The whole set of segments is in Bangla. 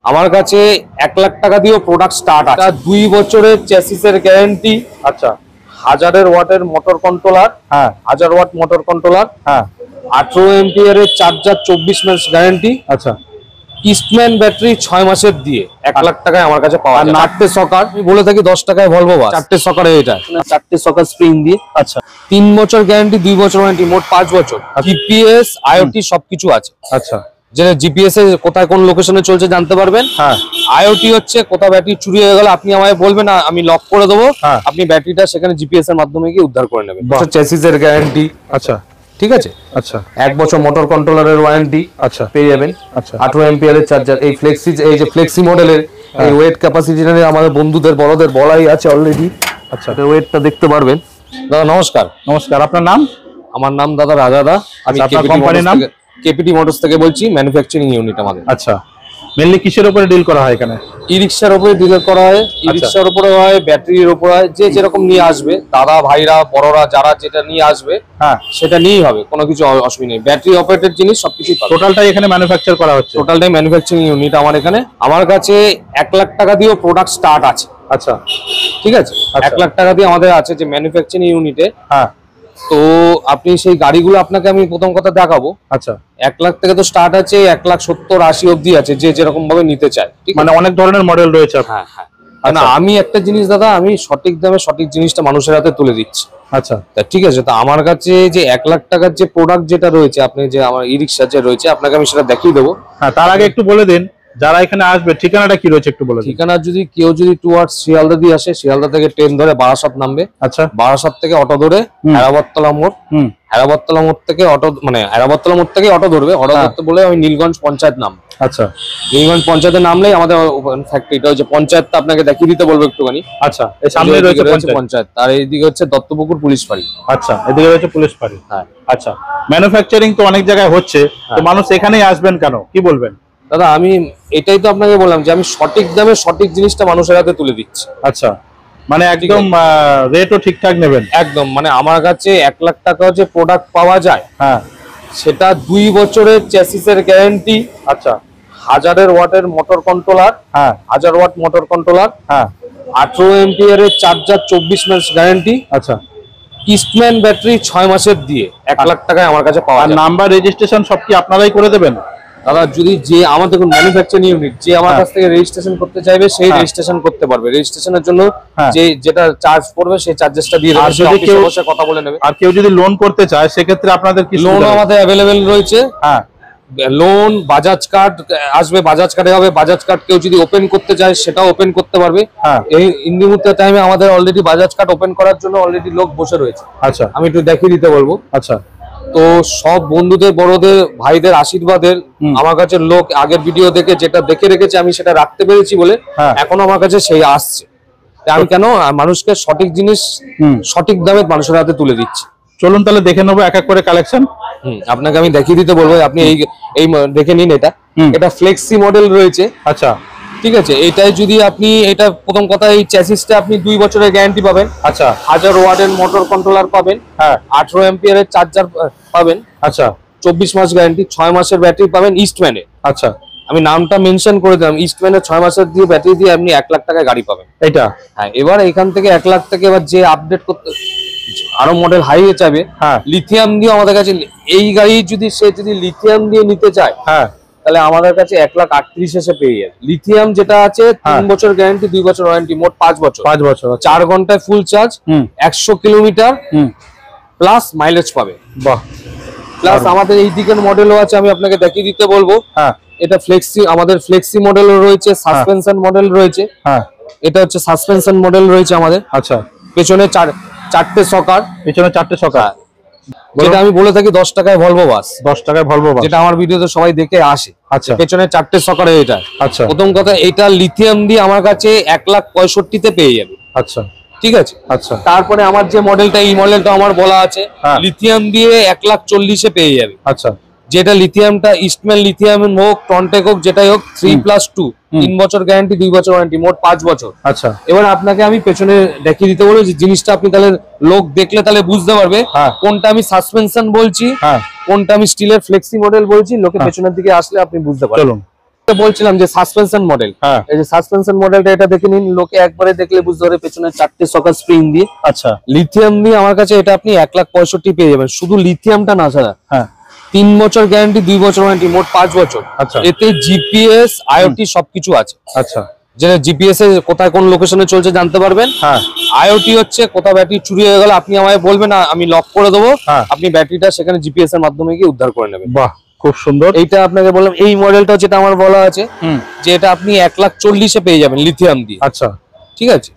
আমার কাছে 1 লাখ টাকা দিয়েও প্রোডাক্ট স্টার্ট আছে। 2 বছরের চ্যাসিসের গ্যারান্টি। আচ্ছা। 1000 ওয়াটের মোটর কন্ট্রোলার। হ্যাঁ। 1000 ওয়াট মোটর কন্ট্রোলার। হ্যাঁ। 18 এম্পিয়ারের চার্জার, 24 মাস গ্যারান্টি। আচ্ছা। ইস্টম্যান ব্যাটারি 6 মাসের দিয়ে 1 লাখ টাকায় আমার কাছে পাওয়া যায়। 4টে সকার, আমি বলে থাকি 10 টাকায় ভলভো বাস। 4টে সকারে এটা 4টে সকার স্প্রিং দিয়ে। আচ্ছা। 3 বছর গ্যারান্টি, 2 বছর ওয়ারেন্টি, মোট 5 বছর। জিপিএস, আইওটি সবকিছু আছে। আচ্ছা। যেটা জিপিএস এ কোথায় কোন লোকেশনে চলছে জানতে পারবেন। হ্যাঁ। আইওটি হচ্ছে কোথাও ব্যাটারি চুরি হয়ে গেল আপনি আমায় বলবেন, আমি লক করে দেবো। আপনি ব্যাটারিটা সেখানে জিপিএস এর মাধ্যমে গিয়ে উদ্ধার করে নেবেন। চ্যাসিসের গ্যারান্টি। আচ্ছা। ঠিক আছে। আচ্ছা। 1 বছর মোটর কন্ট্রোলারের ওয়ারেন্টি। আচ্ছা। পেয়ে যাবেন। আচ্ছা। 18 এম্পিয়ারের চার্জার। এই ফ্লেক্সি মডেলের এই ওয়েট ক্যাপাসিটি আমাদের বন্ধুদের বড়দের বলাই আছে অলরেডি। আচ্ছা। এটা ওয়েটটা দেখতে পারবেন। দাদা নমস্কার। নমস্কার, আপনার নাম? আমার নাম দাদা রাজাদা। আমি কোম্পানির নাম কেপিটি মোটরস থেকে বলছি, ম্যানুফ্যাকচারিং ইউনিট আমাদের। আচ্ছা। মেইনলি কিসের উপরে ডিল করা হয় এখানে? ই রিকশার উপরে ডিল করা হয়। ই রিকশার উপরে হয়, ব্যাটারির উপরে হয়, যে যেরকম নিয়ে আসবে, দাদা ভাইরা বড়রা যারা যেটা নিয়ে আসবে হ্যাঁ সেটা নিয়েই হবে, কোনো কিছু অসুবিধা নেই। ব্যাটারি অপারেটেড জিনিস সবকিছুই পাবে। টোটালটাই এখানে ম্যানুফ্যাকচার করা হচ্ছে। টোটালটাই ম্যানুফ্যাকচারিং ইউনিট আমার এখানে। আমার কাছে 1 লাখ টাকা দিয়েও প্রোডাক্ট স্টার্ট আছে। আচ্ছা। ঠিক আছে। 1 লাখ টাকা দিয়ে আমাদের আছে যে ম্যানুফ্যাকচারিং ইউনিটে। হ্যাঁ। তো আপনি সেই গাড়িগুলো আপনাকে আমি প্রথম কথা দেখাবো। আচ্ছা। 1 লাখ থেকে তো স্টার্ট আছে, 1,70,80 অব্দি আছে, যে যেরকম ভাবে নিতে চায়। মানে অনেক ধরনের মডেল রয়েছে। হ্যাঁ হ্যাঁ। না, আমি একটা জিনিস দাদা, আমি সঠিক দামে সঠিক জিনিসটা মানুষের হাতে তুলে দিচ্ছি। আচ্ছা। তা ঠিক আছে। তো আমার কাছে যে 1 লাখ টাকার যে প্রোডাক্ট যেটা রয়েছে, আপনি যে আমার ই রিকশা যে রয়েছে, আপনাকে আমি সেটা দেখিয়ে দেবো। হ্যাঁ, তার আগে একটু বলে দিন যারা এখানে আসবে ঠিকানাটা কি রয়েছে একটু বলে দিন। ঠিকানা যদি কেউ টুয়ার্ডস শিয়ালদা দিয়ে আসে, শিয়ালদা থেকে ট্রেন ধরে বারাসাত নামবে। আচ্ছা। বারাসাত থেকে অটো ধরে হেরাবততলা মোড়। হেরাবততলা মোড় থেকে অটো, মানে হেরাবততলা মোড় থেকে অটো ধরবে। অটো ধরতে বলে আমি নীলগঞ্জ পঞ্চায়েত নাম। আচ্ছা। নীলগঞ্জ পঞ্চায়েতে নামলেই আমাদের ফ্যাক্টরিটা হচ্ছে। পঞ্চায়েতটা আপনাকে দেখিয়ে দিতে বলবো একটুখানি। আচ্ছা। এই সামনে রয়েছে পঞ্চায়েত, আর এইদিকে হচ্ছে দত্তপুকুর পুলিশ ফাঁড়ি। আচ্ছা, এদিকে রয়েছে পুলিশ ফাঁড়ি। হ্যাঁ। আচ্ছা। ম্যানুফ্যাকচারিং তো অনেক জায়গায় হচ্ছে, তো মানুষ এখানেই আসবেন কেন, কি বলবেন? দাদা আমি এটাই তো আপনাকে বললাম যে আমি সঠিক দামে সঠিক জিনিসটা মানুষের হাতে তুলে দিচ্ছি। আচ্ছা। মানে একদম রেটও ঠিকঠাক নেবেন? একদম। মানে আমার কাছে 1 লাখ টাকা যে প্রোডাক্ট পাওয়া যায়, হ্যাঁ, সেটা 2 বছরের চ্যাসিসের গ্যারান্টি। আচ্ছা। 1000 ওয়াটের মোটর কন্ট্রোলার। হ্যাঁ। 1000 ওয়াট মোটর কন্ট্রোলার। হ্যাঁ। 18 এম্পিয়ারের চার্জার, 24 মাস গ্যারান্টি। আচ্ছা। ইস্টম্যান ব্যাটারি 6 মাসের দিয়ে 1 লাখ টাকায় আমার কাছে পাওয়া যায়। নাম্বার রেজিস্ট্রেশন সব কি আপনারাই করে দেবেন? দাদা যদি যে আমার দেখুন ম্যানুফ্যাকচারিং ইউনিট, যে আমার কাছ থেকে রেজিস্ট্রেশন করতে চাইবে সেই রেজিস্ট্রেশন করতে পারবে। রেজিস্ট্রেশনের জন্য যেটা চার্জ পড়বে সেই চার্জেসটা দিয়ে দেবে। আর যদি কেউ কথা বলে নেবে। আর কেউ যদি লোন করতে চায় সেক্ষেত্রে আপনাদের কি লোন আমাদের অ্যাভেলেবেল রয়েছে। হ্যাঁ। লোন, বাজাজ কার্ড আসবে, বাজাজ কার্ডে হবে। বাজাজ কার্ড কেউ যদি ওপেন করতে চায় সেটাও ওপেন করতে পারবে। এই ইন্দিমুহূর্তে টাইমে আমাদের অলরেডি বাজাজ কার্ড ওপেন করার জন্য অলরেডি লোক বসে রয়েছে। আচ্ছা। আমি একটু দেখিয়ে দিতে বলবো। আচ্ছা। তো সব বন্ধুদের, বড়দের, ভাইদের আশীর্বাদের আমার কাছে লোক আগের ভিডিও দেখে যেটা দেখে রেখেছে, আমি সেটা রাখতে পেরেছি বলে এখন আমার কাছে সেই আসছে। আমি কেন মানুষকে সঠিক জিনিস সঠিক দামে মানুষের হাতে তুলে দিচ্ছি। চলুন তাহলে দেখে নেবো এক এক করে কালেকশন। আপনাকে আমি দেখিয়ে দিতে বলবো। আপনি এই দেখে নিন। এটা ফ্লেক্সি মডেল রয়েছে। আচ্ছা। ঠিক আছে। এটাই যদি আপনি, এটা প্রথম কথা, এই চ্যাসিসটা আপনি 2 বছরের গ্যারান্টি পাবেন। আচ্ছা। 1000 ওয়াটের মোটর কন্ট্রোলার পাবেন। হ্যাঁ। 18 এম্পিয়ারের চার্জার পাবেন। আচ্ছা। 24 মাস গ্যারান্টি, 6 মাসের ব্যাটারি পাবেন ইস্টম্যানের। আচ্ছা। আমি নামটা মেনশন করে দিলাম, ইস্টম্যানের 6 মাসের দিয়ে ব্যাটারি দিয়ে আপনি 1 লাখ টাকায় গাড়ি পাবেন। এটা হ্যাঁ। এবার এখান থেকে 1 লাখ থেকে এবার যে আপডেট করতে আরো মডেল হাই হয়ে যাবে, লিথিয়াম দিয়ে আমাদের কাছে। এই গাড়ি যদি লিথিয়াম দিয়ে নিতে চায়, হ্যাঁ, তাহলে আমাদের কাছে 1,38,000 এসে পেয়ে যাবে। লিথিয়াম যেটা আছে 3 বছর গ্যারান্টি, 2 বছর ওয়ারেন্টি, মোট 5 বছর। 5 বছর। 4 ঘন্টায় full charge, 100 kilometre plus mileage পাবে। বাহ। প্লাস আমাদের এই দিকের মডেলও আছে, আমি আপনাকে দেখিয়ে দিতে বলবো। হ্যাঁ। এটা ফ্লেক্সি, আমাদের ফ্লেক্সি মডেলও রয়েছে, সাসপেনশন মডেল রয়েছে। হ্যাঁ। এটা হচ্ছে সাসপেনশন মডেল রয়েছে আমাদের। আচ্ছা। পেছনে 4টে সকার। পেছনে 4টে সকার, যেটা আমি বলে থাকি 10 টাকায় ভলভো বাস। 10 টাকায় ভলভো বাস, যেটা আমার ভিডিওতে সবাই দেখে আসে। আচ্ছা। পেছনে 4টে সকারে এটা। আচ্ছা। প্রথম কথা, এটা লিথিয়াম দিয়ে আমার কাছে 1,65,000 পেয়ে যাবে। আচ্ছা। ঠিক আছে। আচ্ছা। তারপরে আমার যে মডেলটা, এই মডেলটা আমার বলা আছে লিথিয়াম দিয়ে 1,40,000 পেয়ে যাবে। আচ্ছা। যেটা লিথিয়ামটা ইস্টম্যান লিথিয়াম হোক, টনটেক হোক, যেটাই হোক, 3+2, 3 বছর গ্যারান্টি, 2 বছর ওয়ারেন্টি, মোট 5 বছর। আচ্ছা। এবার আপনাকে আমি পেছনে দেখিয়ে দিতে বলবো যে জিনিসটা আপনি তাহলে লোক দেখলে তাহলে বুঝতে পারবে কোনটা আমি সাসপেনশন বলছি, কোনটা আমি স্টিলের ফ্লেক্সি মডেল বলছি। লোকে পেছনের দিকে আসলে আপনি বুঝতে পারবেন। চলুন। বলছিলাম যে সাসপেনশন মডেল, এই যে সাসপেনশন মডেলটা এটা দেখে নিন, লোকে একবারে দেখলে বুঝতে পারে পেছনে 4টে সকার স্প্রিং দিয়ে, আচ্ছা লিথিয়াম দিয়ে আমার কাছে এটা আপনি 1,65,000 পেয়ে যাবেন। শুধু লিথিয়ামটা না ছাড়া 3 বছর গ্যারান্টি, 2 বছর ওয়ারেন্টি, মোট 5 বছর। এতে জিপিএস আইওটি সবকিছু আছে। আচ্ছা, যেটা জিপিএস এ কোথায় কোন লোকেশনে চলছে জানতে পারবেন। আইওটি হচ্ছে কোথাও ব্যাটারি চুরি হয়ে গেল আপনি আমায় বলবেন, আমি লক করে দেবো, আপনি ব্যাটারিটা সেখানে জিপিএস এর মাধ্যমে গিয়ে উদ্ধার করে নেবেন। বাহ, খুব সুন্দর। এইটা আপনাকে বললাম, এই মডেলটা যেটা আমার বলা আছে যে এটা আপনি 1,40,000 পেয়ে যাবেন লিথিয়াম দিয়ে। আচ্ছা, ঠিক আছে।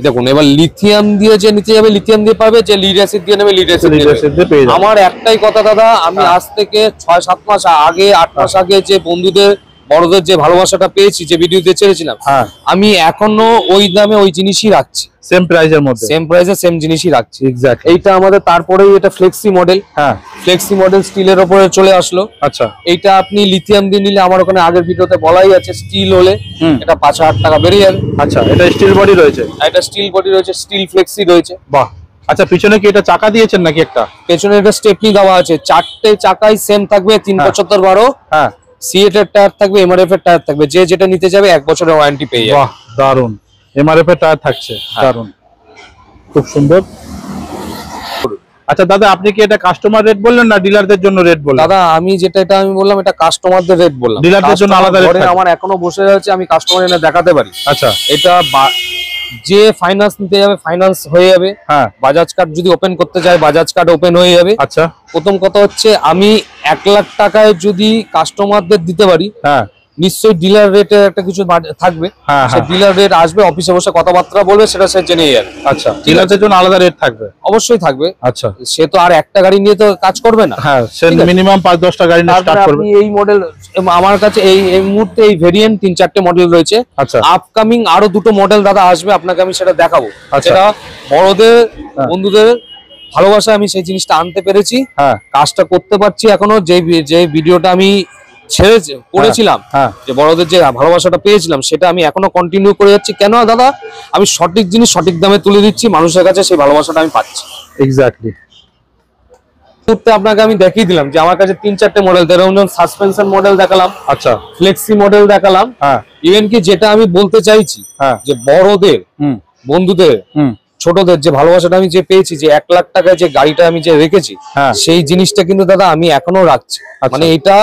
দেখুন, এবার লিথিয়াম দিয়ে যে নিতে যাবে লিথিয়াম দিয়ে পাবে, যে লিড অ্যাসিড দিয়ে নেবে লিড অ্যাসিড দিয়ে পেয়ে যাবে। আমার একটাই কথা দাদা, আমি আজ থেকে 6-7 মাস আগে, 8 মাস আগে যে বন্ধুদের বড়দের যে ভালোবাসাটা পেয়েছি, যে ভিডিওতে ছেড়েছিলাম, আমি এখনো ওই দামে ওই জিনিসই রাখছি, সেম প্রাইসের মধ্যে, সেম প্রাইসে সেম জিনিসই রাখছি। এক্স্যাক্টলি। এইটা আমাদের তারপরেই এটা ফ্লেক্সি মডেল। ফ্লেক্সি মডেল স্টিলের উপরে চলে আসলো। আচ্ছা, এইটা আপনি লিথিয়াম দিয়ে নিলে আমার ওখানে আগের ভিডিওতে বলাই আছে, স্টিল হলে এটা 5,000 টাকা বেড়ে যাবে। আচ্ছা, এটা স্টিল বডি রয়েছে, এটা স্টিল বডি রয়েছে, স্টিল ফ্লেক্সি রয়েছে। বাহ। আচ্ছা, পিছনে কি এটা চাকা দিয়েছেন নাকি? একটা পেছনে এটা স্টেপনি দেওয়া আছে, 4টে চাকাই সেম থাকবে, 375/12। সিএট এর টায়ার থাকবে, এমআরএফ এর টায়ার থাকবে, যে যেটা নিতে যাবে 1 বছরের ওয়ারেন্টি পেয়ে যাবে। বাহ, দারুন। এমআরএফ এর টায়ার থাকছে, দারুন, খুব সুন্দর। আচ্ছা দাদা, আপনি কি এটা কাস্টমার রেট বললেন না ডিলারদের জন্য রেট বললেন? দাদা আমি আমি বললাম এটা কাস্টমারদের রেট বললাম, ডিলারদের জন্য আলাদা রেট। আমার এখনো বসে আছে, আমি কাস্টমার এনে দেখাতে পারি। আচ্ছা, এটা যে ফাইন্যান্স নিতে যাবে ফাইন্যান্স হয়ে যাবে। বাজাজ কার্ড যদি ওপেন করতে চায় বাজাজ কার্ড ওপেন হয়ে যাবে। আচ্ছা, প্রথম কথা হচ্ছে আমি 1 লাখ টাকায় যদি কাস্টমারদের দিতে পারি, নিশ্চয়ই ডিলার রেটে একটা কিছু থাকবে, সে ডিলার রেট আসবে, অফিসে বসে কথাবার্তা বলবে, সেটা সে জেনে যাবে। আচ্ছা, ডিলারদের জন্য আলাদা রেট থাকবে? অবশ্যই থাকবে। আচ্ছা, সে তো আর একটা গাড়ি নিয়ে তো কাজ করবে না, সে মিনিমাম 5-10টা গাড়ি নিয়ে স্টার্ট করবে। এই মডেল আমার কাছে এই মুহূর্তে এই ভেরিয়েন্ট 3-4টে মডেল রয়েছে। আচ্ছা, আপকামিং আরো 2টো মডেল দাদা আসবে, আপনাকে আমি সেটা দেখাবো। সেটা বড়দের বন্ধুদের ভালোবাসা, আমি সেই জিনিসটা আনতে পেরেছি, কাজটা করতে পারছি এখনো। যে ভিডিওটা আমি করেছিলাম, যে বড়দের যে ভালোবাসাটা পেয়েছিলাম, সেটা আমি এখনো কন্টিনিউ করে যাচ্ছি। কেন দাদা, আমি সঠিক জিনিস সঠিক দামে তুলে দিচ্ছি, মানুষের কাছে সেই ভালোবাসাটা আমি পাচ্ছি। এক্স্যাক্টলি। আপনাকে আমি দেখিয়ে দিলাম যে আমার কাছে 3-4টে মডেল, যেমন সাসপেনশন মডেল দেখালাম, আচ্ছা, ফ্লেক্সি মডেল দেখালাম, ইভেন কি যেটা আমি বলতে চাইছি যে বড়দের বন্ধুদের ছোটদের যে ভালোবাসাটা আমি যে পেয়েছি, যে 1 লাখ টাকায় যে গাড়িটা আমি যে রেখেছি, সেই জিনিসটা কিন্তু দাদা আমি এখনো রাখছি। মানে এটা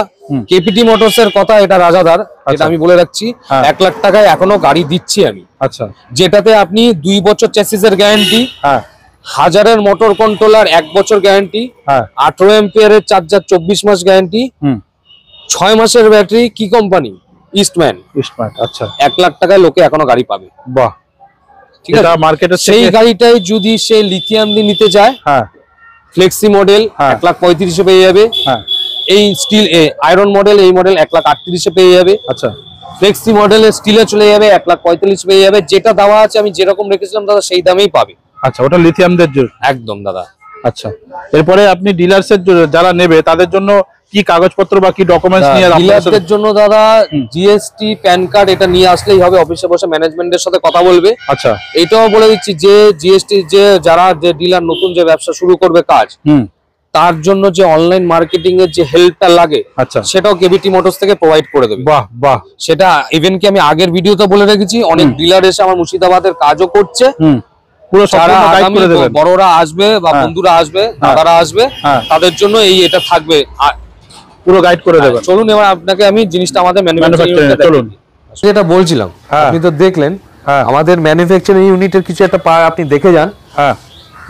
কেপিটি মোটরস এর কথা, এটা রাজাদার, এটা আমি বলে রাখছি। 1 লাখ টাকায় এখনো গাড়ি দিচ্ছি আমি। আচ্ছা, যেটাতে আপনি 2 বছর চ্যাসিসের গ্যারান্টি, 1000-এর মোটর কন্ট্রোলার 1 বছর গ্যারান্টি, 18 এম্পিয়ারের চার্জার 24 মাস গ্যারান্টি, 6 মাসের ব্যাটারি। কি কোম্পানি? ইস্টম্যান। আচ্ছা, 1 লাখ টাকায় লোকে এখনো গাড়ি পাবে। বাহ, ঠিক আছে। মার্কেটে সেই গাড়িটাই যদি সে লিথিয়াম দিয়ে নিতে চায়, ফ্লেক্সি মডেল 1,35,000 পেয়ে যাবে। এই স্টিল আয়রন মডেল, এই মডেল 1,38,000 পেয়ে যাবে। আচ্ছা, ফ্লেক্সি মডেলে স্টিলে চলে যাবে 1,45,000 পেয়ে যাবে। যেটা দেওয়া আছে আমি যেরকম রেখেছিলাম দাদা, সেই দামেই পাবে। আচ্ছা, ওটা লিথিয়ামদের জন্য একদম দাদা। আচ্ছা, এরপরে আপনি ডিলারসের যারা নেবে তাদের জন্য কি কাগজপত্র বা কি ডকুমেন্টস নিয়ে? ডিলারদের জন্য দাদা জিএসটি, প্যান কার্ড, এটা নিয়ে আসলেই হবে। অফিসে বসে ম্যানেজমেন্টের সাথে কথা বলবে। আচ্ছা, এটাও বলে দিচ্ছি যে জিএসটি যে যে ডিলার নতুন যে ব্যবসা শুরু করবে কাজ, তার জন্য যে অনলাইন মার্কেটিং এর যে হেল্পটা লাগে, আচ্ছা, সেটাও কেভিটি মোটরস থেকে প্রোভাইড করে দেবে। বাহ বাহ, সেটা ইভেন কি আমি আগের ভিডিওতে বলে রেখেছি, অনেক ডিলার এসে আমার মুর্শিদাবাদের কাজও করছে। পুরো বড়রা আসবে বা বন্ধুরা আসবে, দাদারা আসবে, তাদের জন্য এটা থাকবে, পুরো গাইড করে দেবে। চলুন এবার আপনাকে আমি জিনিসটা আমাদের ম্যানুফ্যাকচারিং চলুন, যেটা বলছিলাম আপনি তো দেখলেন, আমাদের ম্যানুফ্যাকচারিং ইউনিটের কিছু একটা আপনি দেখে যান।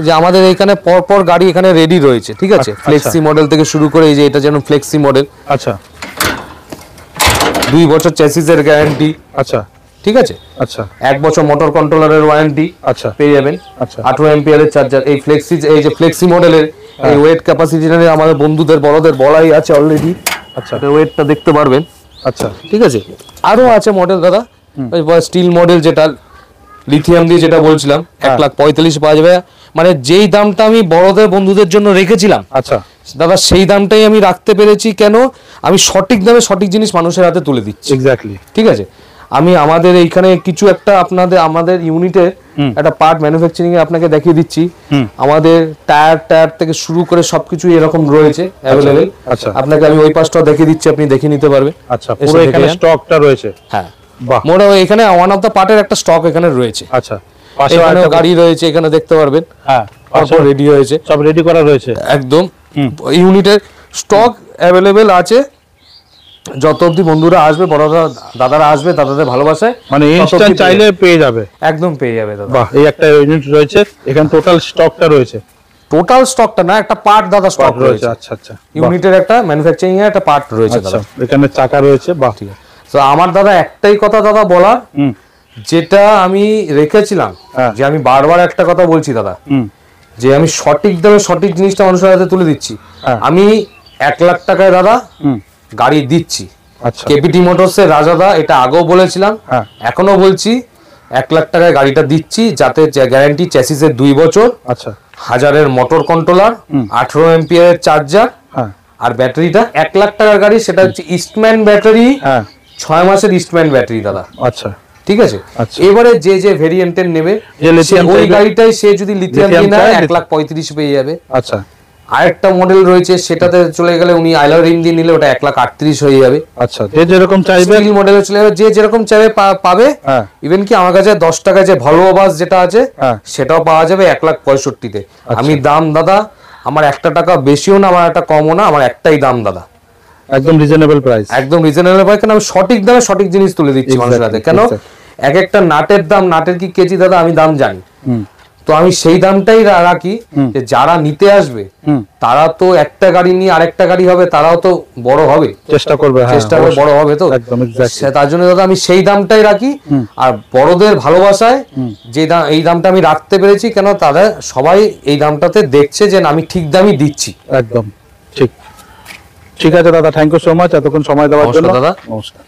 যে আমাদের এখানে পরপর গাড়ি এখানে রেডি রয়েছে, ঠিক আছে। ফ্লেক্সি মডেল থেকে শুরু করে, এই যে এটা যেন ফ্লেক্সি মডেল। আচ্ছা, 2 বছর চ্যাসিসের গ্যারান্টি। আচ্ছা, ঠিক আছে। আচ্ছা, 1 বছর মোটর কন্ট্রোলারের ওয়ারেন্টি। আচ্ছা, পেয়ে যাবেন। আচ্ছা, 18 এম্পিয়ারের চার্জার। এই ফ্লেক্সি মডেলের এই ওয়েট ক্যাপাসিটি আমাদের বন্ধুদের বড়দের বলাই আছে অলরেডি। আচ্ছা, ওয়েটটা দেখতে পারবেন। আচ্ছা, ঠিক আছে। আরো আছে মডেল দাদা, স্টিল মডেল যেটা লিথিয়াম দিয়ে যেটা বলছিলাম, 1,45,000 পাওয়া যাবে। মানে যেই দামটা আমি বড়দের বন্ধুদের জন্য রেখেছিলাম, আচ্ছা দাদা, সেই দামটাই আমি রাখতে পেরেছি। কেন? আমি সঠিক দামে সঠিক জিনিস মানুষের হাতে তুলে দিচ্ছি। এক্স্যাক্টলি, ঠিক আছে। আমি আমাদের এইখানে কিছু একটা আমাদের ইউনিটে একটা পার্ট ম্যানুফ্যাকচারিং এ আপনাকে দেখিয়ে দিচ্ছি। আমাদের টায়ার থেকে শুরু করে সবকিছু এরকম রয়েছে अवेलेबल। আচ্ছা, আপনাকে আমি ওই পাশটা দেখিয়ে দিচ্ছি, আপনি দেখে নিতে পারবেন। আচ্ছা, পুরো এখানে স্টকটা রয়েছে। হ্যাঁ, বাহ, মোটা এখানে ওয়ান অফ দা পার্টের একটা স্টক এখানে রয়েছে। আচ্ছা, পাশে এখানেও গাড়ি রয়েছে, এখানে দেখতে পারবেন। হ্যাঁ, পাশে রেডি হয়েছে, সব রেডি করা রয়েছে একদম। ইউনিটের স্টক अवेलेबल আছে। যত অবধি বন্ধুরা আসবে, বড়রা দাদারা আসবে, দাদাদের ভালোবাসায় মানে ইনস্ট্যান্ট চাইলে পেয়ে যাবে, একদম পেয়ে যাবে দাদা। বাহ, এই একটা ইউনিট রয়েছে এখানে, টোটাল স্টকটা রয়েছে। টোটাল স্টকটা না, একটা পার্ট দাদা স্টক রয়েছে। আচ্ছা আচ্ছা, ইউনিটের একটা ম্যানুফ্যাকচারিং এর একটা পার্ট রয়েছে দাদা। এখানে চাকা রয়েছে, বাহ, ঠিক আছে। তো আমার দাদা একটাই কথা দাদা বলার, যেটা আমি রেখেছিলাম, যে আমি বারবার একটা কথা বলছি দাদা, যে আমি সঠিক দামে সঠিক জিনিসটা মানুষের হাতে তুলে দিচ্ছি। আমি 1 লাখ টাকায় দাদা গাড়ি দিচ্ছি। আচ্ছা, কেপিটি মোটরস এর রাজাদা, এটা আগেও বলেছিলাম, এখনো বলছি, 1 লাখ টাকায় গাড়িটা দিচ্ছি, যাতে গ্যারান্টি চ্যাসিসের 2 বছর। আচ্ছা, 1000-এর মোটর কন্ট্রোলার, 18 এম্পিয়ারের চার্জার, আর ব্যাটারিটা 1 লাখ টাকার গাড়ি, সেটা হচ্ছে ইস্টম্যান ব্যাটারি, 6 মাসের ইস্টম্যান ব্যাটারি দাদা। আচ্ছা, ঠিক আছে। এবারে যে ভেরিয়েন্টের নেবে, ওই গাড়িটাই সে যদি লিথিয়াম নেয় 1,35,000 পেয়ে যাবে। আচ্ছা, আরেকটা মডেল রয়েছে, সেটাতে চলে গেলে উনি আইলার রিং দিয়ে নিলে ওটা 1,38,000 হয়ে যাবে। আচ্ছা, যে যেরকম চাইবে স্টিল মডেলে চলে যাবে, যে যেরকম চাইবে পাবে। ইভেন কি আমার কাছে 10 টাকায় যে ভলভো বাস যেটা আছে, সেটাও পাওয়া যাবে 1,65,000-তে। আমি দাম দাদা, আমার 1 টাকা বেশিও না, আমার একটা কমও না, আমার একটাই দাম দাদা, একদম রিজনেবল প্রাইস, একদম রিজনেবল প্রাইস। কেন আমি সঠিক দামে সঠিক জিনিস তুলে দিচ্ছি মানুষের হাতে। কেন এক একটা নাটের দাম, নাটের কি কেজি দাদা আমি দাম জানি, তো আমি সেই দামটাই রাখি, যে যারা নিতে আসবে তারা তো একটা গাড়ি নিয়ে আরেকটা গাড়ি হবে, তারাও তো বড় হবে, চেষ্টা করবে বড় হবে, তো তার জন্য দাদা আমি সেই দামটাই রাখি। আর বড়দের ভালোবাসায় যে এই দামটা আমি রাখতে পেরেছি, কেন তারা সবাই এই দামটাতে দেখছে যে আমি ঠিক দামই দিচ্ছি। একদম ঠিক, ঠিক আছে দাদা, থ্যাংক ইউ সো মাচ এতক্ষণ সময় দেওয়ার জন্য দাদা। নমস্কার।